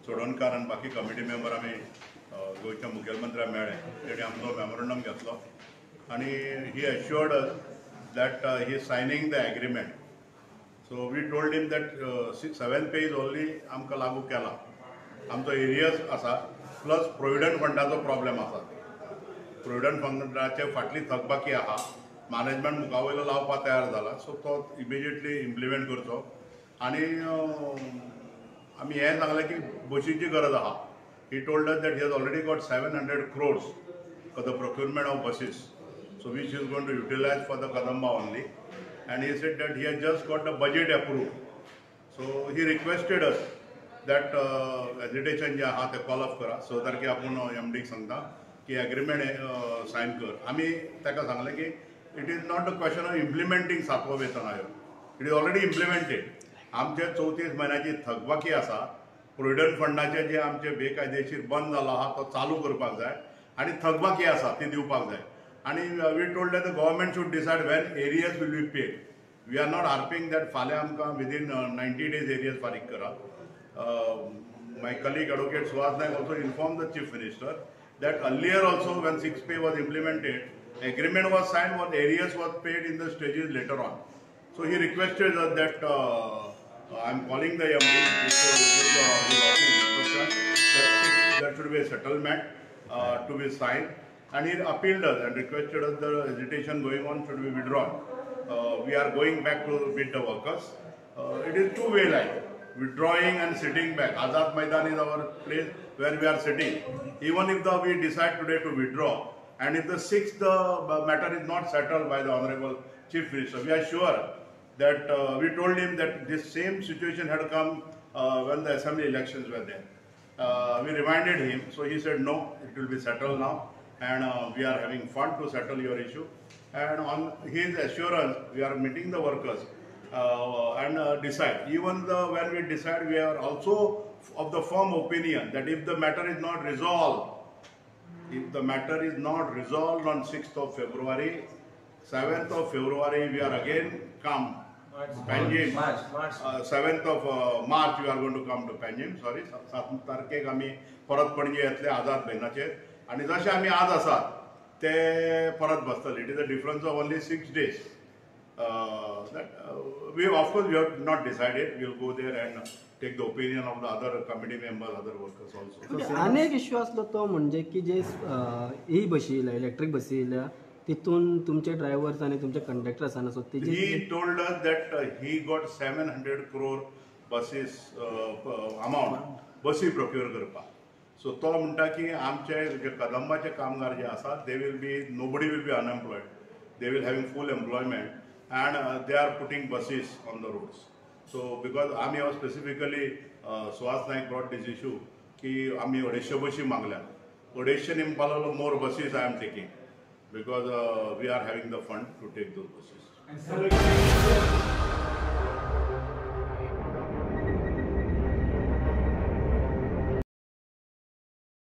चोडणकार आणि बाकी committee member आम्ही गोयच्या मुखेलमंत्र्यांक मेळ्ळे तेणी आमचो मेमोरंडम घेतलो आणि he assured that he is signing the agreement. So we told him that 7th pay is only आमकां लागू केला. आमचो एरियस आसा प्लस प्रोविडंट फंडाचो प्रॉब्लेम आसा. प्रोविडंट फंडाचे फाटली थकबाकी आहा. मॅनेजमेंट मुखावयलो लावपाक तयार जाला. सो तो इमिजिएटली इम्प्लिमेंट करचो आणि आम्ही हे सांगलें की बसीची गरज आहा. He told us that he has already got 700 crores for the procurement of buses, so which he is going to utilize for the Kadamba only, and he said that he has just got the budget approved. So he requested us that hesitation जे आहा ते call of करा. 6 तारखेक आपूण MD सांगता की agreement Sion कर. आमी ताका सांगलें की it is not the question of implementing 7वो वेतन आयोग. It is already implemented. आमचे 34 महिन्याची थकबाकी आसा. प्रोविडंट फंडाचे जे आमचे बेकायदेशीर बंद जाला आहा तो चालू करपाक जाय आणि थकबाकी आसा ती दिवपाक जाय. आणि we told that the government should decide when arrears will be paid. We are not harping that फाल्यां आमकां विदीन 90 days एरियस फारीक करा. My colleague advocate Suhas Naik also inform the chief minister that earlier also when 6th pay was implemented, agreement was signed when arrears was paid in the stages later on. So he requested that I am calling the MD that there should be a settlement to be signed, and he appealed us and requested us the hesitation going on should be withdrawn. We are going back to meet the workers. It is two-way line. Withdrawing and sitting back. Azad Maidan is our place where we are sitting. Even if we decide today to withdraw, and if the 6th matter is not settled by the Honorable Chief Minister, we are sure that we told him that this same situation had come when the assembly elections were there. We reminded him, so he said no, it will be settled now, and we are having fund to settle your issue. And on his assurance, we are meeting the workers. And decide. Even when we decide, we are also of the firm opinion that if the matter is not resolved, on 6th of February, 7th of February, we are again come. Panjim. 7th of March, we are going to come to Panjim. Sorry, 7 तारखेक आमी परत पणजे येतले आझाद मैदानाचेर आणि जशे आमी आज आसात ते परत बसतले. It is a difference of only 6 days. We of course we have not decided. We will go there and take the opinion of the other committee members, other workers also. अनेक इश्यू असलो तो म्हणजे की जे ही बसी electric बसी येयल्या तितून तुमचे ड्रायव्हर्स आणि तुमचे कंडक्टर आसा सो तेजी he told us that he got 700 crore buses amount बसी प्रोक्यूर करपाक. सो तो म्हणटा की आमचे जे कदंबाचे कामगार जे आसा they will be nobody will be unemployed. They will having full employment. And they are putting buses on the roads. So because आम्ही specifically Suhas Naik brought this issue की आम्ही 250 बसी मागल्या. 250 निंपालो more buses I am taking because we are having the fund to take those buses.